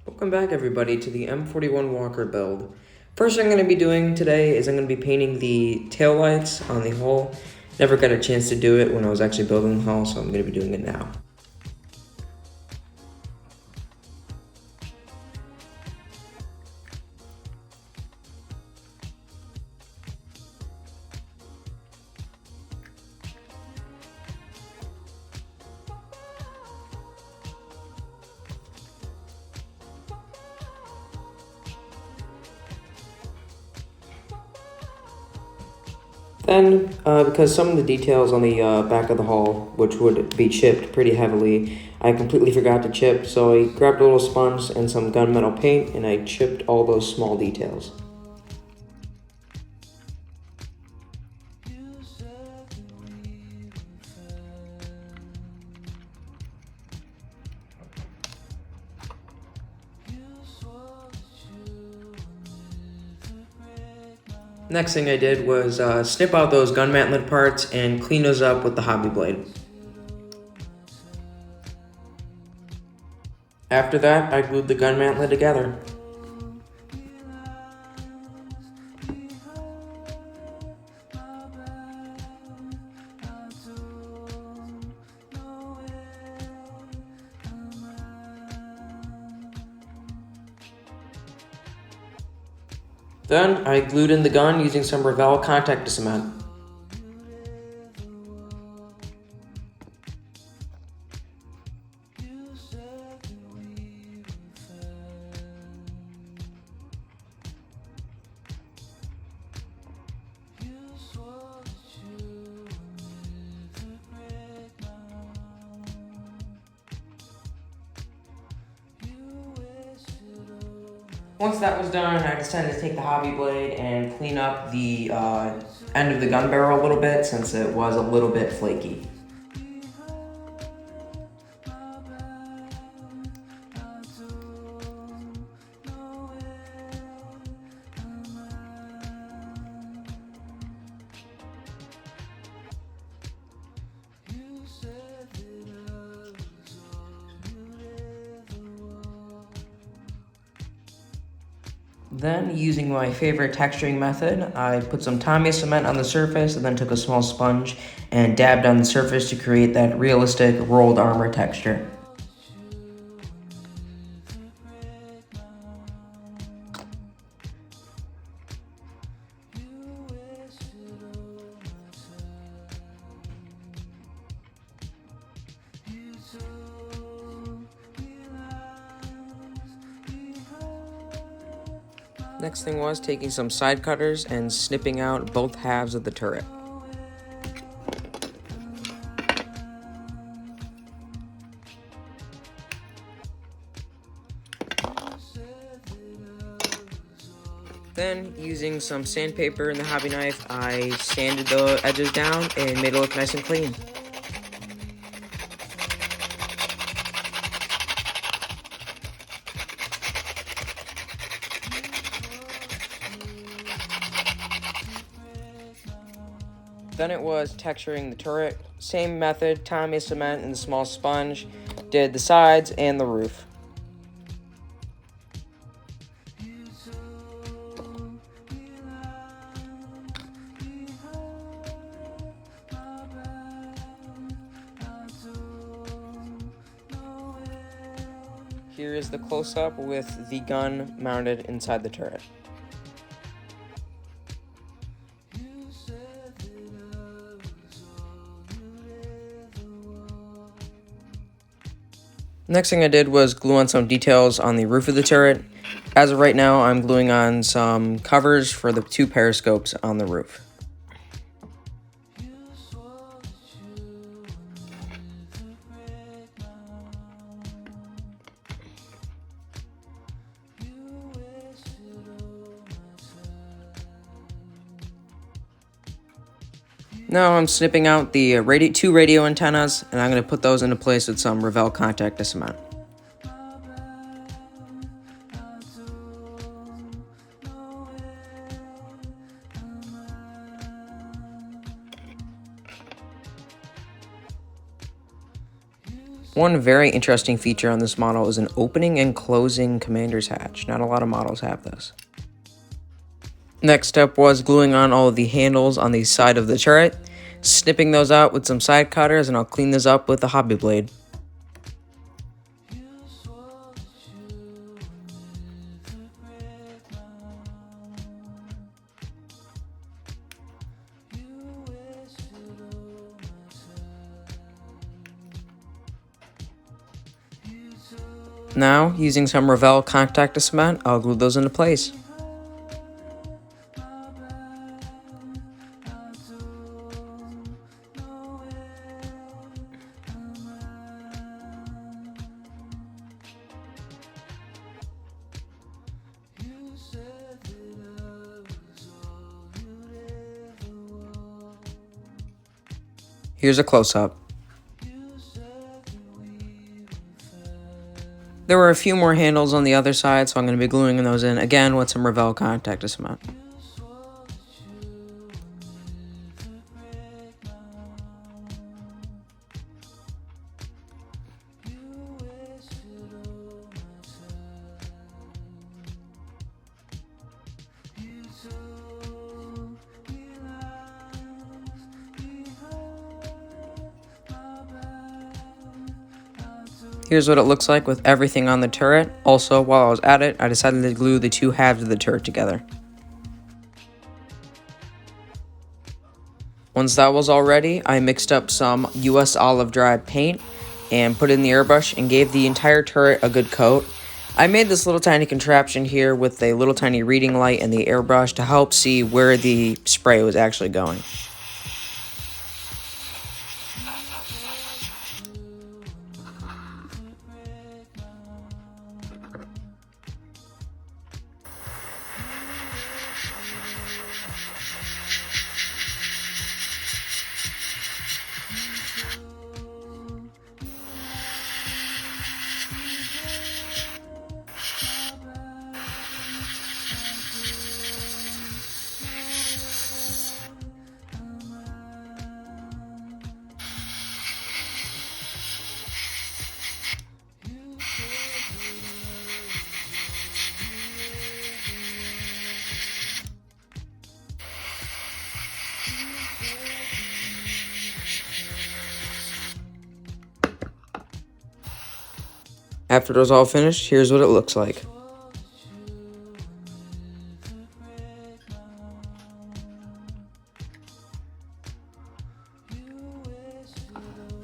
Welcome back everybody to the M41 Walker build. First thing I'm going to be doing today is I'm going to be painting the taillights on the hull. Never got a chance to do it when I was actually building the hull, so I'm going to be doing it now. Then, because some of the details on the back of the hull, which would be chipped pretty heavily, I completely forgot to chip, so I grabbed a little sponge and some gunmetal paint, and I chipped all those small details. Next thing I did was snip out those gun mantlet parts and clean those up with the hobby blade. After that, I glued the gun mantlet together. Then I glued in the gun using some Revell contact cement. Once that was done, I decided to take the hobby blade and clean up the end of the gun barrel a little bit since it was a little bit flaky. Then, using my favorite texturing method, I put some Tamiya cement on the surface and then took a small sponge and dabbed on the surface to create that realistic rolled armor texture. Next thing was taking some side cutters and snipping out both halves of the turret. Then, using some sandpaper and the hobby knife, I sanded the edges down and made it look nice and clean. Then it was texturing the turret. Same method, Tamiya cement and a small sponge. Did the sides and the roof. Here is the close-up with the gun mounted inside the turret. Next thing I did was glue on some details on the roof of the turret. As of right now, I'm gluing on some covers for the two periscopes on the roof. Now I'm snipping out the two radio antennas, and I'm going to put those into place with some Revell contact cement. One very interesting feature on this model is an opening and closing commander's hatch. Not a lot of models have this. Next step was gluing on all of the handles on the side of the turret, snipping those out with some side cutters, and I'll clean this up with a hobby blade. Now, using some Revell contact cement, I'll glue those into place. Here's a close-up. There were a few more handles on the other side, so I'm going to be gluing those in again with some Revell contact cement. Here's what it looks like with everything on the turret. Also, while I was at it, I decided to glue the two halves of the turret together. Once that was all ready, I mixed up some US olive dried paint and put it in the airbrush and gave the entire turret a good coat. I made this little tiny contraption here with a little tiny reading light and the airbrush to help see where the spray was actually going. After it was all finished, here's what it looks like.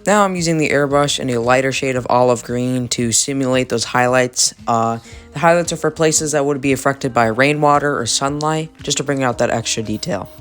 Now I'm using the airbrush in a lighter shade of olive green to simulate those highlights. The highlights are for places that would be affected by rainwater or sunlight, just to bring out that extra detail.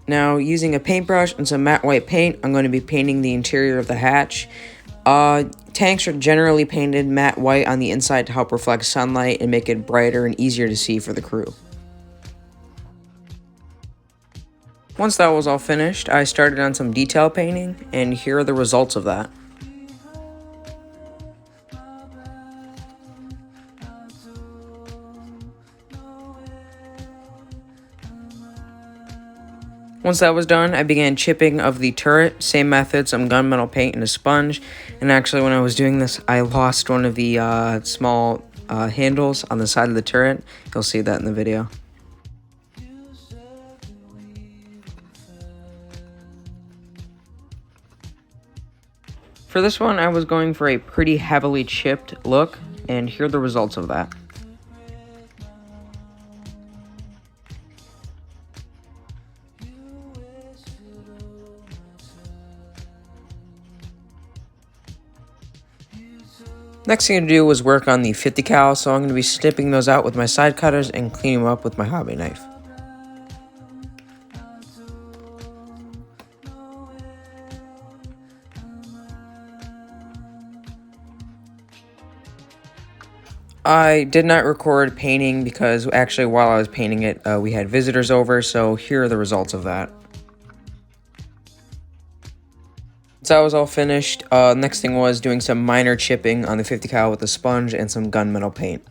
Now, using a paintbrush and some matte white paint, I'm going to be painting the interior of the hatch. Tanks are generally painted matte white on the inside to help reflect sunlight and make it brighter and easier to see for the crew. Once that was all finished, I started on some detail painting, and here are the results of that. Once that was done, I began chipping of the turret, same method, some gunmetal paint and a sponge, and actually when I was doing this, I lost one of the small handles on the side of the turret. You'll see that in the video. For this one, I was going for a pretty heavily chipped look, and here are the results of that. Next thing to do was work on the 50 cal, so I'm going to be snipping those out with my side cutters and cleaning them up with my hobby knife. I did not record painting because actually while I was painting it, we had visitors over, so here are the results of that. Once that was all finished, next thing was doing some minor chipping on the 50 cal with a sponge and some gunmetal paint.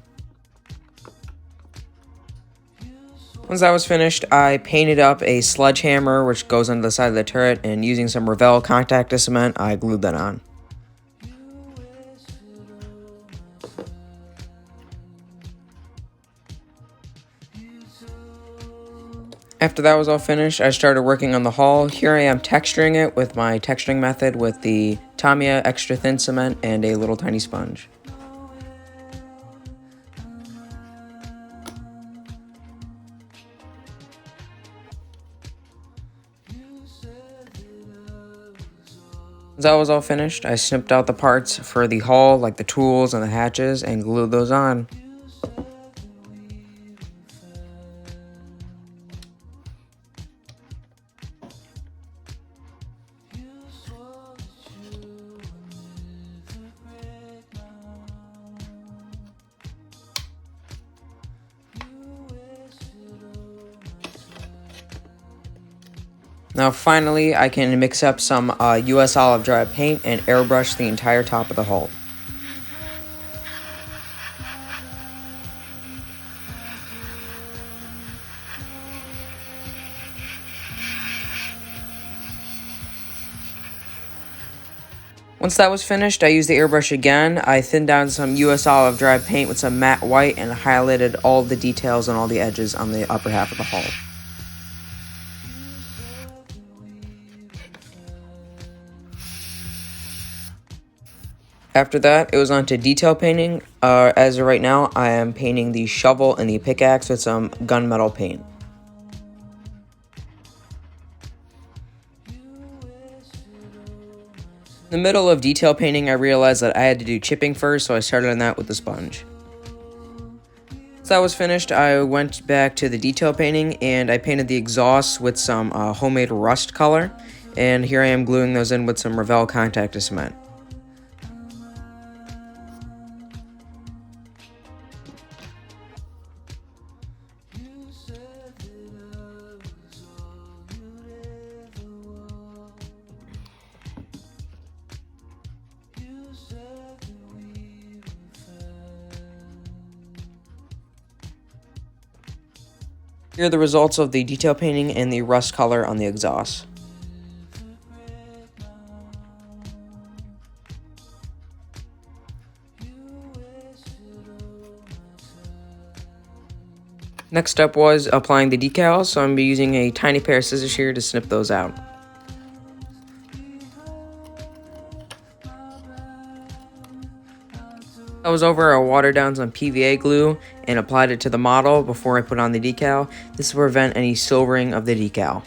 Once that was finished, I painted up a sledgehammer which goes on the side of the turret, and using some Revell contactor cement, I glued that on. After that was all finished, I started working on the hull. Here I am texturing it with my texturing method with the Tamiya extra thin cement and a little tiny sponge. Once that was all finished, I snipped out the parts for the hull, like the tools and the hatches, and glued those on. Now finally, I can mix up some US olive dry paint and airbrush the entire top of the hull. Once that was finished, I used the airbrush again. I thinned down some US olive dry paint with some matte white and highlighted all the details and all the edges on the upper half of the hull. After that, it was on to detail painting. As of right now, I am painting the shovel and the pickaxe with some gunmetal paint. In the middle of detail painting, I realized that I had to do chipping first, so I started on that with the sponge. Once that was finished, I went back to the detail painting and I painted the exhausts with some homemade rust color. And here I am gluing those in with some Revell contactor cement. Here are the results of the detail painting and the rust color on the exhaust. Next up was applying the decals, so I'm going to be using a tiny pair of scissors here to snip those out. I was over, I watered down some PVA glue and applied it to the model before I put on the decal. This will prevent any silvering of the decal.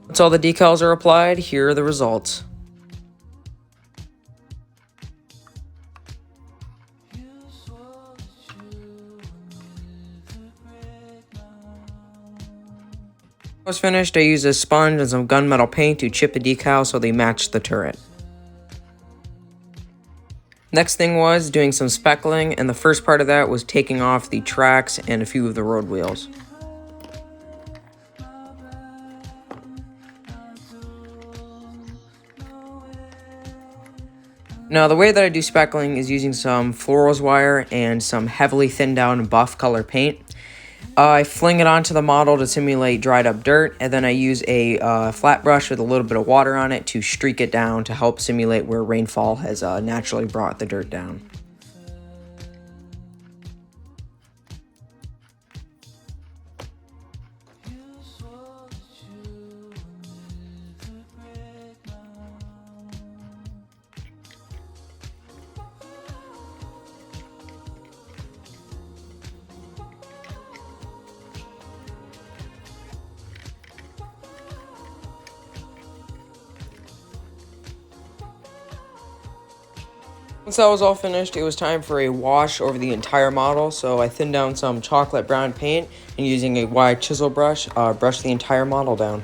Once all the decals are applied, here are the results. When I was finished, I used a sponge and some gunmetal paint to chip the decal so they matched the turret. Next thing was doing some speckling, and the first part of that was taking off the tracks and a few of the road wheels. Now, the way that I do speckling is using some florals wire and some heavily thinned down buff color paint. I fling it onto the model to simulate dried up dirt, and then I use a flat brush with a little bit of water on it to streak it down to help simulate where rainfall has naturally brought the dirt down. Once that was all finished, it was time for a wash over the entire model, so I thinned down some chocolate brown paint and using a wide chisel brush, brush the entire model down.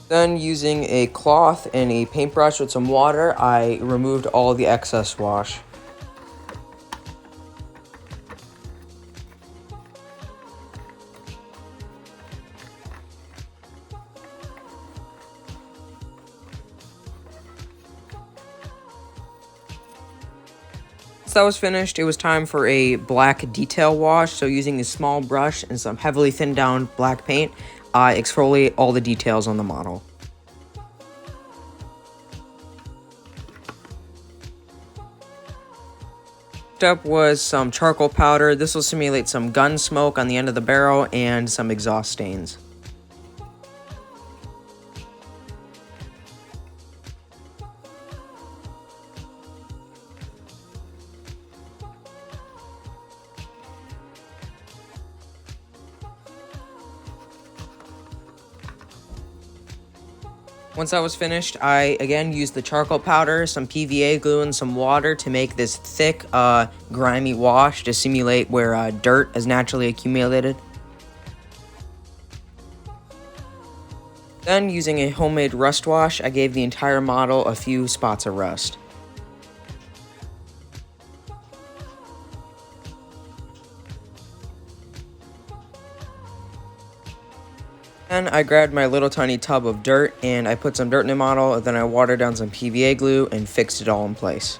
Then, using a cloth and a paintbrush with some water, I removed all the excess wash. Once that was finished, it was time for a black detail wash. So using a small brush and some heavily thinned down black paint, I exfoliate all the details on the model. Next up was some charcoal powder. This will simulate some gun smoke on the end of the barrel and some exhaust stains. Once that was finished, I again used the charcoal powder, some PVA glue, and some water to make this thick, grimy wash to simulate where dirt is naturally accumulated. Then, using a homemade rust wash, I gave the entire model a few spots of rust. Then I grabbed my little tiny tub of dirt and I put some dirt in the model, and then I watered down some PVA glue and fixed it all in place.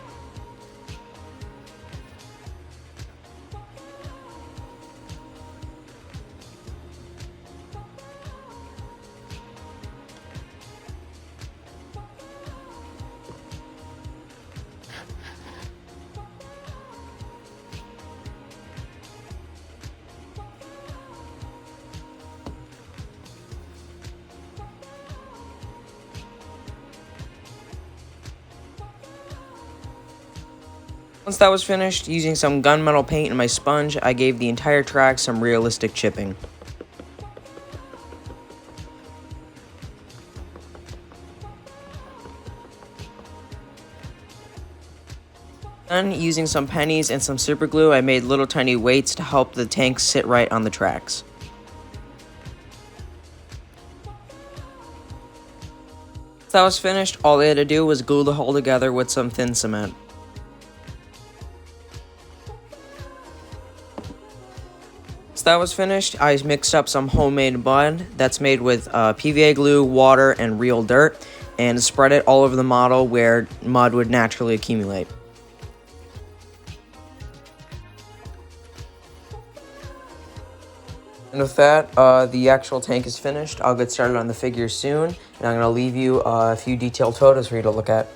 Once that was finished, using some gunmetal paint and my sponge, I gave the entire track some realistic chipping. Then, using some pennies and some super glue, I made little tiny weights to help the tank sit right on the tracks. Once that was finished, all they had to do was glue the hull together with some thin cement. Once that was finished, I mixed up some homemade mud that's made with PVA glue, water, and real dirt, and spread it all over the model where mud would naturally accumulate. And with that, the actual tank is finished. I'll get started on the figures soon, and I'm going to leave you a few detailed photos for you to look at.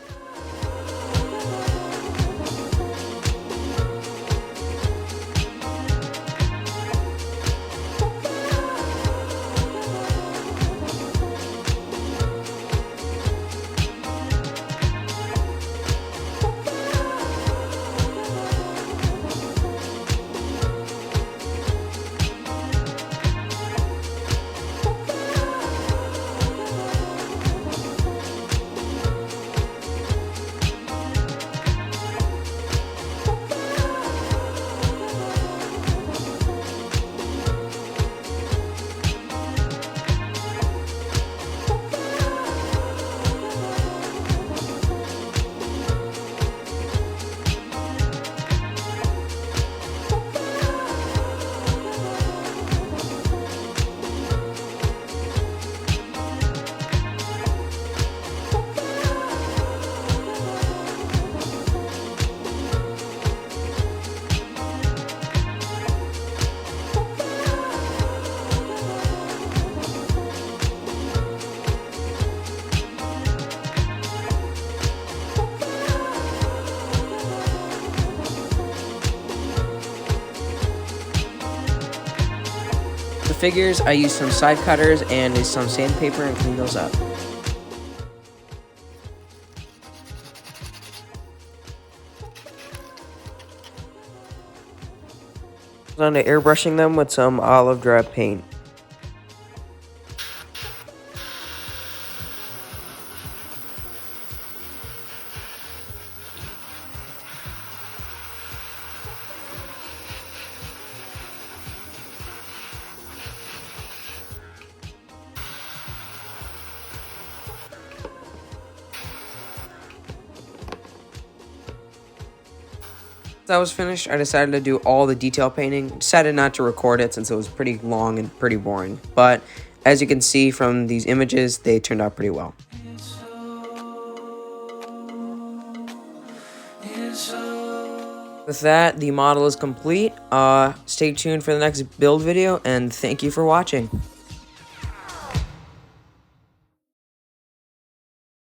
The figures, I used some side cutters and some sandpaper and cleaned those up. On to airbrushing them with some olive drab paint. That was finished, I decided to do all the detail painting. Decided not to record it since it was pretty long and pretty boring. But as you can see from these images, they turned out pretty well. With that, the model is complete. Stay tuned for the next build video, and thank you for watching.